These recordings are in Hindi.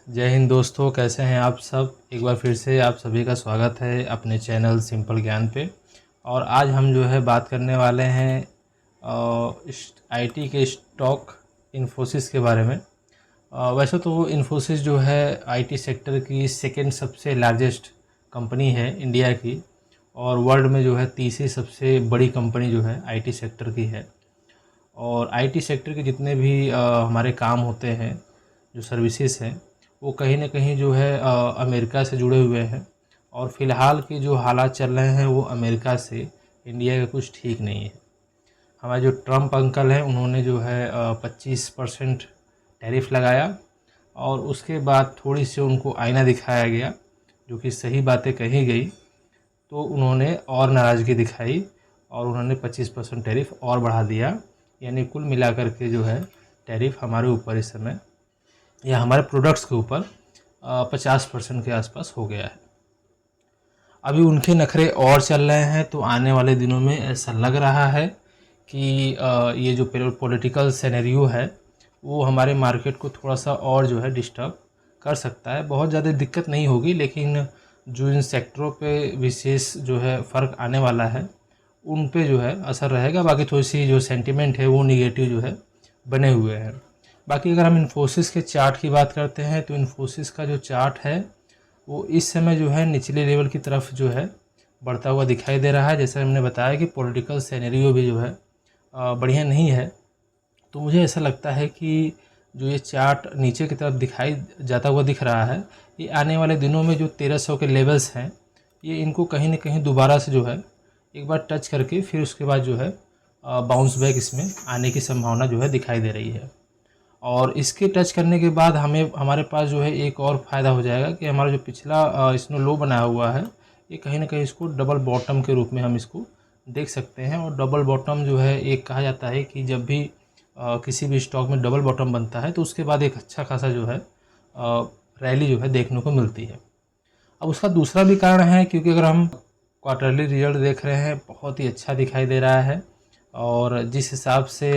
जय हिंद दोस्तों, कैसे हैं आप सब। एक बार फिर से आप सभी का स्वागत है अपने चैनल सिंपल ज्ञान पे। और आज हम जो है बात करने वाले हैं आईटी के स्टॉक इन्फोसिस के बारे में। वैसे तो इन्फोसिस जो है आईटी सेक्टर की सेकंड सबसे लार्जेस्ट कंपनी है इंडिया की, और वर्ल्ड में जो है तीसरी सबसे बड़ी कंपनी जो है आईटी सेक्टर की है। और आईटी सेक्टर के जितने भी हमारे काम होते हैं, जो सर्विसेज हैं, वो कहीं ना कहीं जो है अमेरिका से जुड़े हुए हैं। और फ़िलहाल के जो हालात चल रहे हैं वो अमेरिका से इंडिया का कुछ ठीक नहीं है। हमारे जो ट्रम्प अंकल हैं उन्होंने जो है 25% टैरिफ लगाया, और उसके बाद थोड़ी सी उनको आईना दिखाया गया, जो कि सही बातें कही गई, तो उन्होंने और नाराज़गी दिखाई और उन्होंने 25% टैरिफ और बढ़ा दिया। यानी कुल मिलाकर के जो है टैरिफ हमारे ऊपर इस समय, या हमारे प्रोडक्ट्स के ऊपर 50% के आसपास हो गया है। अभी उनके नखरे और चल रहे हैं, तो आने वाले दिनों में ऐसा लग रहा है कि ये जो पॉलिटिकल सिनेरियो है वो हमारे मार्केट को थोड़ा सा और जो है डिस्टर्ब कर सकता है। बहुत ज़्यादा दिक्कत नहीं होगी, लेकिन जो इन सेक्टरों पे विशेष जो है फ़र्क आने वाला है उन पे जो है असर रहेगा। बाकी थोड़ी सी जो सेंटिमेंट है वो निगेटिव जो है बने हुए हैं। बाकी अगर हम इन्फोसिस के चार्ट की बात करते हैं, तो इन्फोसिस का जो चार्ट है वो इस समय जो है निचले लेवल की तरफ जो है बढ़ता हुआ दिखाई दे रहा है। जैसे हमने बताया कि पॉलिटिकल सिनेरियो भी जो है बढ़िया नहीं है, तो मुझे ऐसा लगता है कि जो ये चार्ट नीचे की तरफ दिखाई जाता हुआ दिख रहा है, ये आने वाले दिनों में जो 1300 के लेवल्स हैं, ये इनको कहीं ना कहीं दोबारा से जो है एक बार टच करके फिर उसके बाद जो है बाउंस बैक इसमें आने की संभावना जो है दिखाई दे रही है। और इसके टच करने के बाद हमें हमारे पास जो है एक और फ़ायदा हो जाएगा कि हमारा जो पिछला इसमें लो बनाया हुआ है, ये कहीं ना कहीं इसको डबल बॉटम के रूप में हम इसको देख सकते हैं। और डबल बॉटम जो है, एक कहा जाता है कि जब भी किसी भी स्टॉक में डबल बॉटम बनता है तो उसके बाद एक अच्छा खासा जो है रैली जो है देखने को मिलती है। अब उसका दूसरा भी कारण है, क्योंकि अगर हम क्वार्टरली रिजल्ट देख रहे हैं, बहुत ही अच्छा दिखाई दे रहा है। और जिस हिसाब से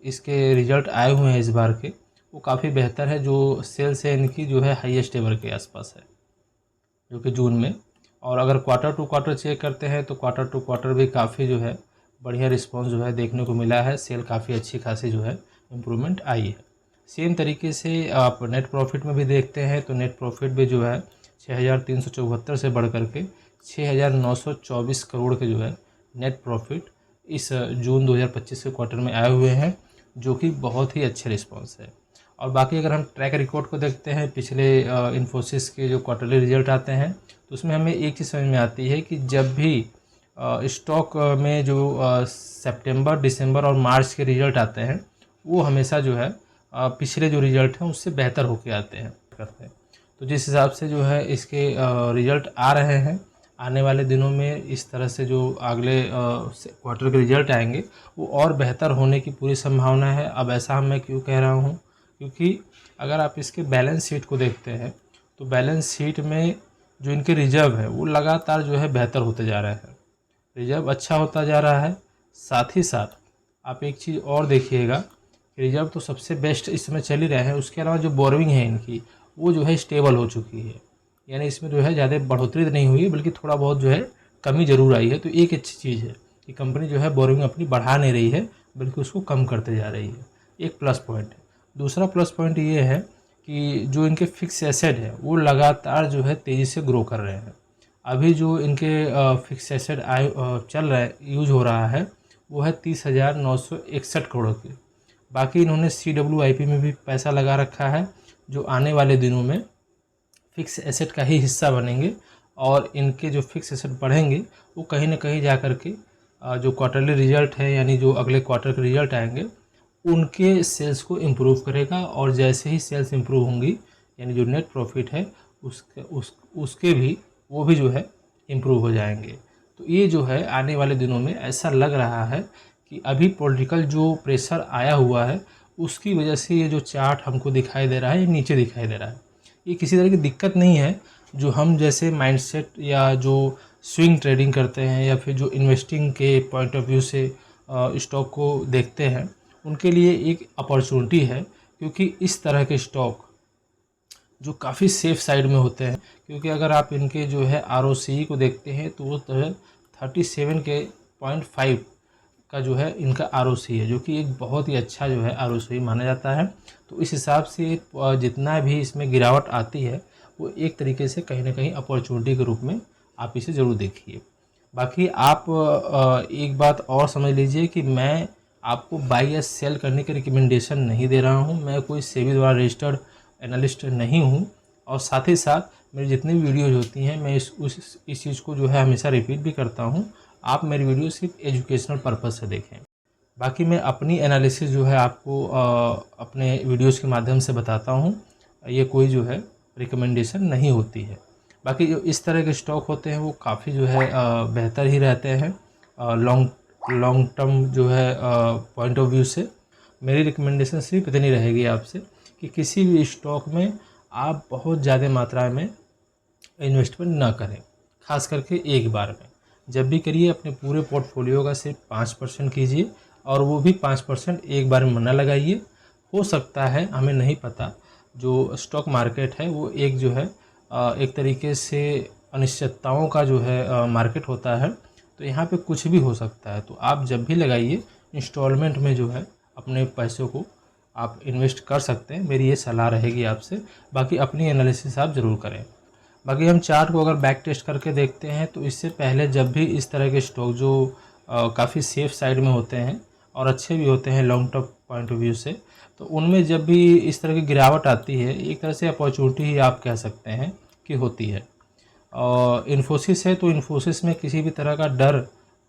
इसके रिजल्ट आए हुए हैं इस बार के, वो काफ़ी बेहतर है। जो सेल्स है इनकी जो है हाईएस्ट लेवल के आसपास है, जो कि जून में। और अगर क्वार्टर टू क्वार्टर चेक करते हैं तो क्वार्टर टू क्वार्टर भी काफ़ी जो है बढ़िया रिस्पांस जो है देखने को मिला है। सेल काफ़ी अच्छी खासी जो है इम्प्रूवमेंट आई है। सेम तरीके से आप नेट प्रॉफिट में भी देखते हैं, तो नेट प्रॉफिट भी जो है 6374 से बढ़ कर के 6924 करोड़ के जो है नेट प्रॉफिट इस जून 2025 के क्वार्टर में आए हुए हैं, जो कि बहुत ही अच्छे रिस्पांस है। और बाकी अगर हम ट्रैक रिकॉर्ड को देखते हैं, पिछले इन्फोसिस के जो क्वार्टरली रिजल्ट आते हैं, तो उसमें हमें एक चीज़ समझ में आती है कि जब भी स्टॉक में जो सितंबर, दिसंबर और मार्च के रिजल्ट आते हैं, वो हमेशा जो है पिछले जो रिजल्ट हैं उससे बेहतर होके आते हैं करते हैं। तो जिस हिसाब से जो है इसके रिजल्ट आ रहे हैं, आने वाले दिनों में इस तरह से जो अगले क्वार्टर के रिजल्ट आएंगे वो और बेहतर होने की पूरी संभावना है। अब ऐसा मैं क्यों कह रहा हूँ, क्योंकि अगर आप इसके बैलेंस शीट को देखते हैं, तो बैलेंस शीट में जो इनके रिजर्व है वो लगातार जो है बेहतर होते जा रहे हैं। रिजर्व अच्छा होता जा रहा है। साथ ही साथ आप एक चीज़ और देखिएगा, रिजर्व तो सबसे बेस्ट इस समय चल ही रहे हैं, उसके अलावा जो बोरोइंग है इनकी, वो जो है स्टेबल हो चुकी है। यानी इसमें जो है ज़्यादा बढ़ोतरी तो नहीं हुई है, बल्कि थोड़ा बहुत जो है कमी ज़रूर आई है। तो एक अच्छी चीज़ है कि कंपनी जो है बोरोइंग अपनी बढ़ा नहीं रही है, बल्कि उसको कम करते जा रही है। एक प्लस पॉइंट है। दूसरा प्लस पॉइंट ये है कि जो इनके फिक्स एसेट है वो लगातार जो है तेज़ी से ग्रो कर रहे हैं। अभी जो इनके फिक्स एसेट चल रहा है, यूज हो रहा है, वो है 30,961 करोड़ की। बाकी इन्होंने CWIP में भी पैसा लगा रखा है, जो आने वाले दिनों में फिक्स एसेट का ही हिस्सा बनेंगे। और इनके जो फिक्स एसेट बढ़ेंगे वो कहीं ना कहीं जा कर के जो क्वार्टरली रिजल्ट है, यानी जो अगले क्वार्टर के रिजल्ट आएंगे, उनके सेल्स को इम्प्रूव करेगा। और जैसे ही सेल्स इम्प्रूव होंगी, यानी जो नेट प्रॉफिट है उसके भी वो भी जो है इम्प्रूव हो जाएंगे। तो ये जो है आने वाले दिनों में ऐसा लग रहा है कि अभी पॉलिटिकल जो प्रेशर आया हुआ है उसकी वजह से ये जो चार्ट हमको दिखाई दे रहा है, ये नीचे दिखाई दे रहा है। ये किसी तरह की दिक्कत नहीं है। जो हम जैसे माइंडसेट या जो स्विंग ट्रेडिंग करते हैं, या फिर जो इन्वेस्टिंग के पॉइंट ऑफ व्यू से स्टॉक को देखते हैं, उनके लिए एक अपॉर्चुनिटी है। क्योंकि इस तरह के स्टॉक जो काफ़ी सेफ़ साइड में होते हैं, क्योंकि अगर आप इनके जो है ROCE को देखते हैं तो वो तो है 37.5 का जो है इनका ROCE है, जो कि एक बहुत ही अच्छा जो है ROCE माना जाता है। तो इस हिसाब से जितना भी इसमें गिरावट आती है वो एक तरीके से कहीं ना कहीं अपॉर्चुनिटी के रूप में आप इसे ज़रूर देखिए। बाकी आप एक बात और समझ लीजिए कि मैं आपको बाई या सेल करने की रिकमेंडेशन नहीं दे रहा हूँ। मैं कोई सेबी द्वारा रजिस्टर्ड एनालिस्ट नहीं हूँ, और साथ ही साथ मेरी जितनी भी वीडियोज़ होती हैं मैं इस चीज़ को जो है हमेशा रिपीट भी करता हूँ। आप मेरी वीडियो सिर्फ एजुकेशनल पर्पज़ से देखें। बाकी मैं अपनी एनालिसिस जो है आपको अपने वीडियोज़ के माध्यम से बताता हूँ, ये कोई जो है रिकमेंडेशन नहीं होती है। बाकी जो इस तरह के स्टॉक होते हैं वो काफ़ी जो है बेहतर ही रहते हैं लॉन्ग टर्म जो है पॉइंट ऑफ व्यू से। मेरी रिकमेंडेशन सिर्फ इतनी रहेगी आपसे कि किसी भी स्टॉक में आप बहुत ज़्यादा मात्रा में इन्वेस्टमेंट ना करें, खास करके एक बार में। जब भी करिए अपने पूरे पोर्टफोलियो का सिर्फ 5% कीजिए, और वो भी 5% एक बार में ना लगाइए। हो सकता है, हमें नहीं पता, जो स्टॉक मार्केट है वो एक जो है एक तरीके से अनिश्चितताओं का जो है मार्केट होता है। तो यहाँ पे कुछ भी हो सकता है। तो आप जब भी लगाइए इंस्टॉलमेंट में जो है अपने पैसों को आप इन्वेस्ट कर सकते हैं। मेरी ये सलाह रहेगी आपसे। बाकी अपनी एनालिसिस आप ज़रूर करें। बाकी हम चार्ट को अगर बैक टेस्ट करके देखते हैं तो इससे पहले जब भी इस तरह के स्टॉक जो काफ़ी सेफ साइड में होते हैं और अच्छे भी होते हैं long term point of view से, तो उनमें जब भी इस तरह की गिरावट आती है, एक तरह से अपॉर्चुनिटी ही आप कह सकते हैं कि होती है। और इन्फोसिस है तो इन्फोसिस में किसी भी तरह का डर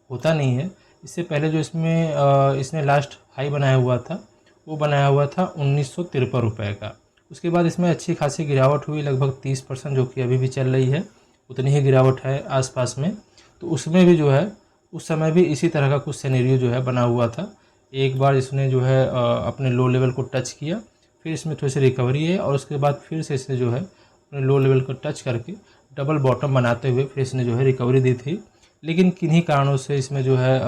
होता नहीं है। इससे पहले जो इसने लास्ट हाई बनाया हुआ था वो बनाया हुआ था 1953 रुपये का। उसके बाद इसमें अच्छी खासी गिरावट हुई, लगभग 30%, जो कि अभी भी चल रही है। उतनी ही गिरावट है आसपास में। तो उसमें भी जो है उस समय भी इसी तरह का कुछ सिनेरियो जो है बना हुआ था। एक बार इसने जो है अपने लो लेवल को टच किया, फिर इसमें थोड़ी सी रिकवरी है, और उसके बाद फिर से इसने जो है अपने लो लेवल को टच करके डबल बॉटम बनाते हुए फिर इसने जो है रिकवरी दी थी। लेकिन किन्हीं कारणों से इसमें जो है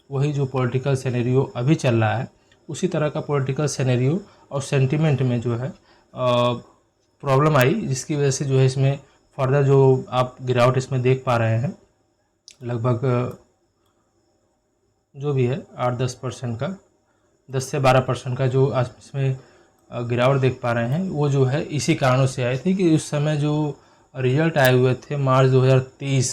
वही जो पॉलिटिकल सिनेरियो अभी चल रहा है, उसी तरह का पॉलिटिकल सिनेरियो और सेंटिमेंट में जो है प्रॉब्लम आई, जिसकी वजह से जो है इसमें फर्दर जो आप गिरावट इसमें देख पा रहे हैं, लगभग जो भी है 8-10% का, 10 से 12% का जो आज इसमें गिरावट देख पा रहे हैं, वो जो है इसी कारणों से आए थे कि उस समय जो रिजल्ट आए हुए थे मार्च 2023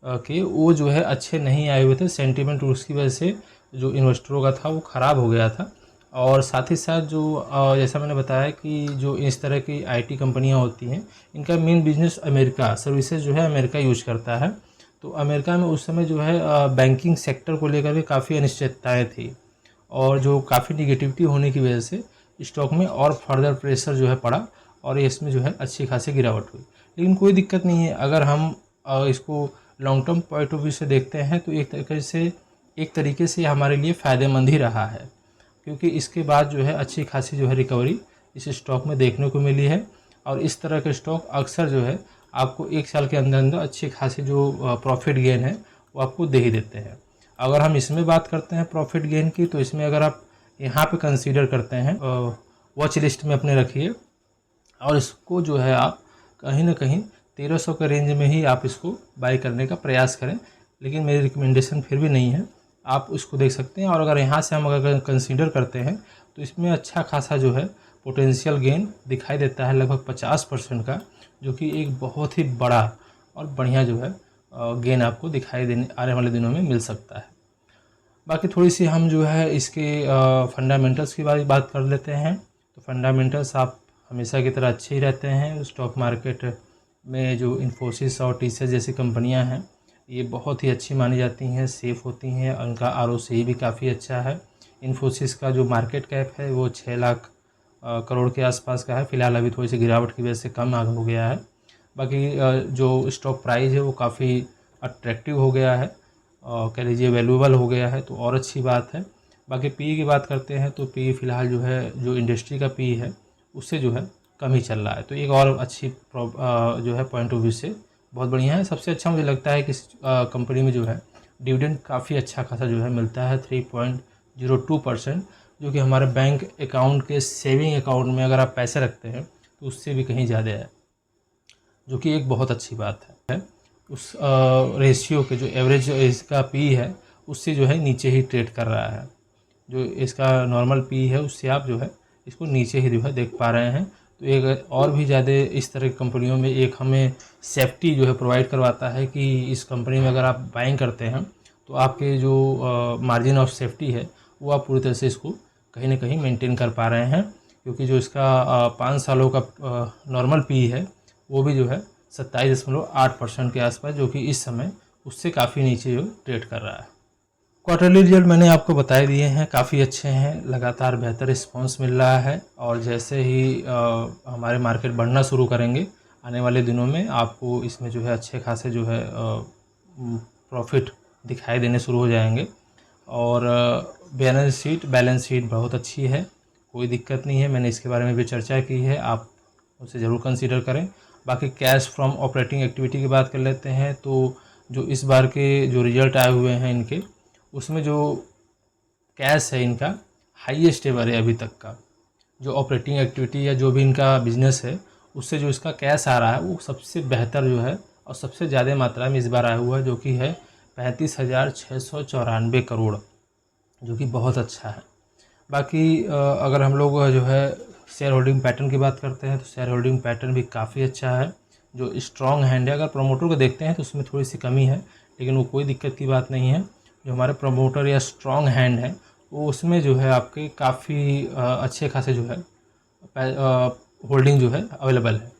के, वो जो है अच्छे नहीं आए हुए थे। सेंटीमेंट उसकी वजह से जो इन्वेस्टरों का था वो ख़राब हो गया था। और साथ ही साथ जो जैसा मैंने बताया कि जो इस तरह की आईटी कंपनियां होती हैं, इनका मेन बिजनेस अमेरिका सर्विसेज जो है अमेरिका यूज करता है। तो अमेरिका में उस समय जो है बैंकिंग सेक्टर को लेकर के काफ़ी अनिश्चितताएँ थी, और जो काफ़ी निगेटिविटी होने की वजह से स्टॉक में और फर्दर प्रेशर जो है पड़ा, और इसमें जो है अच्छी खासी गिरावट हुई। लेकिन कोई दिक्कत नहीं है, अगर हम इसको long term point of view से देखते हैं तो एक तरीके से हमारे लिए फ़ायदेमंद ही रहा है, क्योंकि इसके बाद जो है अच्छी खासी जो है रिकवरी इस स्टॉक में देखने को मिली है। और इस तरह के स्टॉक अक्सर जो है आपको एक साल के अंदर अंदर अच्छी खासी जो प्रॉफिट गेन है वो आपको दे ही देते हैं। अगर हम इसमें बात करते हैं प्रॉफिट गेन की, तो इसमें अगर आप यहाँ पे कंसीडर करते हैं वॉच लिस्ट में अपने रखिए, और इसको जो है आप कहीं ना कहीं 1300 के रेंज में ही आप इसको बाई करने का प्रयास करें। लेकिन मेरी रिकमेंडेशन फिर भी नहीं है, आप इसको देख सकते हैं। और अगर यहाँ से हम अगर कंसीडर करते हैं तो इसमें अच्छा खासा जो है पोटेंशियल गेन दिखाई देता है, लगभग 50% का, जो कि एक बहुत ही बड़ा और बढ़िया जो है गेन आपको दिखाई देने आने वाले दिनों में मिल सकता है। बाकी थोड़ी सी हम जो है इसके फंडामेंटल्स की बात कर लेते हैं। तो फंडामेंटल्स आप हमेशा की तरह अच्छे ही रहते हैं। स्टॉक मार्केट में जो इन्फोसिस और टीसीएस जैसी कंपनियां हैं, ये बहुत ही अच्छी मानी जाती हैं, सेफ़ होती हैं, उनका आरओसी भी काफ़ी अच्छा है। इन्फोसिस का जो मार्केट कैप है वो 6 लाख करोड़ के आसपास का है। फ़िलहाल अभी थोड़ी सी गिरावट की वजह से कम हो गया है। बाकी जो स्टॉक प्राइस है वो काफ़ी अट्रैक्टिव हो गया है, कह लीजिए वैल्यूएबल हो गया है, तो और अच्छी बात है। बाकी पी की बात करते हैं तो पी फ़िलहाल जो है जो इंडस्ट्री का पी है उससे जो है कम ही चल रहा है, तो एक और अच्छी जो है पॉइंट ऑफ व्यू से बहुत बढ़िया है। सबसे अच्छा मुझे लगता है कि कंपनी में जो है डिविडेंड काफ़ी अच्छा खासा जो है मिलता है, 3.02%, जो कि हमारे बैंक अकाउंट के सेविंग अकाउंट में अगर आप पैसे रखते हैं तो उससे भी कहीं ज़्यादा है, जो कि एक बहुत अच्छी बात है। उस रेशियो के जो एवरेज इसका पी है उससे जो है नीचे ही ट्रेड कर रहा है। जो इसका नॉर्मल पी है उससे आप जो है इसको नीचे ही जो है देख पा रहे हैं। तो एक और भी ज़्यादा इस तरह की कंपनियों में एक हमें सेफ्टी जो है प्रोवाइड करवाता है कि इस कंपनी में अगर आप बाइंग करते हैं तो आपके जो मार्जिन ऑफ सेफ्टी है वो आप पूरी तरह से इसको कहीं ना कहीं मेंटेन कर पा रहे हैं, क्योंकि जो इसका 5 सालों का नॉर्मल पी है वो भी जो है 27.8% के आसपास, जो कि इस समय उससे काफ़ी नीचे जो ट्रेड कर रहा है। क्वार्टरली रिजल्ट मैंने आपको बता दिए हैं, काफ़ी अच्छे हैं, लगातार बेहतर रिस्पांस मिल रहा है। और जैसे ही हमारे मार्केट बढ़ना शुरू करेंगे आने वाले दिनों में आपको इसमें जो है अच्छे खासे जो है प्रॉफिट दिखाई देने शुरू हो जाएंगे। और बैलेंस शीट बहुत अच्छी है, कोई दिक्कत नहीं है, मैंने इसके बारे में भी चर्चा की है, आप उसे ज़रूर कंसीडर करें। बाकी कैश फ्रॉम ऑपरेटिंग एक्टिविटी की बात कर लेते हैं, तो जो इस बार के जो रिजल्ट आए हुए हैं इनके, उसमें जो कैश है इनका हाईएस्ट एवर है अभी तक का। जो ऑपरेटिंग एक्टिविटी या जो भी इनका बिजनेस है उससे जो इसका कैश आ रहा है वो सबसे बेहतर जो है और सबसे ज़्यादा मात्रा में इस बार आया हुआ है, जो कि है 35,694 करोड़, जो कि बहुत अच्छा है। बाकी अगर हम लोग जो है शेयर होल्डिंग पैटर्न की बात करते हैं तो शेयर होल्डिंग पैटर्न भी काफ़ी अच्छा है, जो स्ट्रॉन्ग हैंड है। अगर प्रमोटर को देखते हैं तो उसमें थोड़ी सी कमी है, लेकिन वो कोई दिक्कत की बात नहीं है। जो हमारे प्रमोटर या स्ट्रॉन्ग हैंड है वो उसमें जो है आपके काफ़ी अच्छे खासे जो है होल्डिंग जो है अवेलेबल है।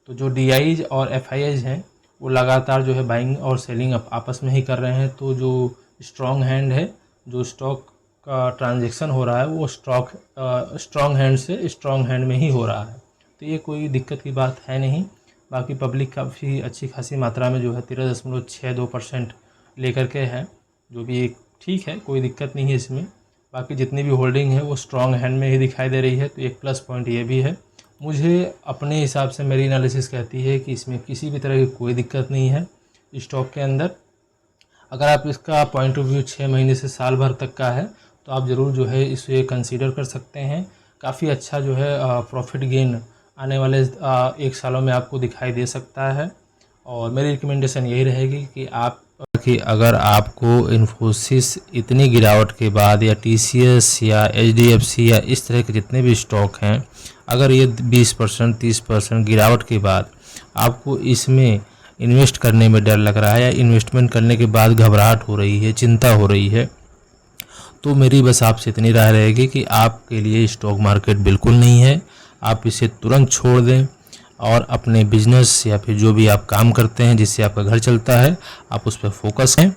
तो जो DIs और FIs हैं वो लगातार जो है बाइंग और सेलिंग आपस में ही कर रहे हैं। तो जो स्ट्रॉन्ग हैंड है, जो स्टॉक का ट्रांजैक्शन हो रहा है वो स्ट्रॉन्ग हैंड से स्ट्रॉन्ग हैंड में ही हो रहा है, तो ये कोई दिक्कत की बात है नहीं। बाकी पब्लिक काफ़ी अच्छी खासी मात्रा में जो है 13.62% लेकर के है, जो भी एक ठीक है, कोई दिक्कत नहीं है इसमें। बाकी जितनी भी होल्डिंग है वो स्ट्रॉन्ग हैंड में ही दिखाई दे रही है, तो एक प्लस पॉइंट ये भी है। मुझे अपने हिसाब से मेरी एनालिसिस कहती है कि इसमें किसी भी तरह की कोई दिक्कत नहीं है स्टॉक के अंदर। अगर आप इसका पॉइंट ऑफ व्यू 6 महीने से साल भर तक का है तो आप ज़रूर जो है इसे कंसीडर कर सकते हैं। काफ़ी अच्छा जो है प्रॉफिट गेन आने वाले 1 सालों में आपको दिखाई दे सकता है। और मेरी रिकमेंडेशन यही रहेगी कि अगर आपको इन्फोसिस इतनी गिरावट के बाद या TCS या HDFC या इस तरह के जितने भी स्टॉक हैं, अगर ये 20% 30% गिरावट के बाद आपको इसमें इन्वेस्ट करने में डर लग रहा है या इन्वेस्टमेंट करने के बाद घबराहट हो रही है, चिंता हो रही है, तो मेरी बस आपसे इतनी राय रहेगी कि आपके लिए स्टॉक मार्केट बिल्कुल नहीं है। आप इसे तुरंत छोड़ दें और अपने बिजनेस या फिर जो भी आप काम करते हैं जिससे आपका घर चलता है आप उस पर फोकस करें।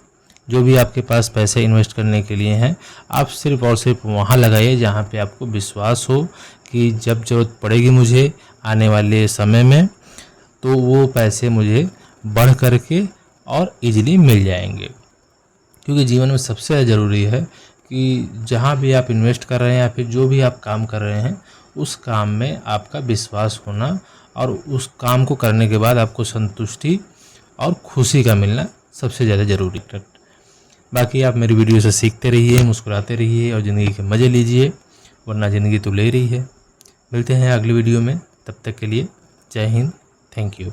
जो भी आपके पास पैसे इन्वेस्ट करने के लिए हैं आप सिर्फ और सिर्फ वहाँ लगाइए जहाँ पे आपको विश्वास हो कि जब ज़रूरत पड़ेगी मुझे आने वाले समय में तो वो पैसे मुझे बढ़ करके और इजीली मिल जाएंगे। क्योंकि जीवन में सबसे ज़रूरी है कि जहाँ भी आप इन्वेस्ट कर रहे हैं या फिर जो भी आप काम कर रहे हैं उस काम में आपका विश्वास होना और उस काम को करने के बाद आपको संतुष्टि और खुशी का मिलना सबसे ज़्यादा ज़रूरी है। बाकी आप मेरी वीडियो से सीखते रहिए, मुस्कुराते रहिए और ज़िंदगी के मज़े लीजिए, वरना ज़िंदगी तो ले रही है। मिलते हैं अगली वीडियो में, तब तक के लिए जय हिंद, थैंक यू।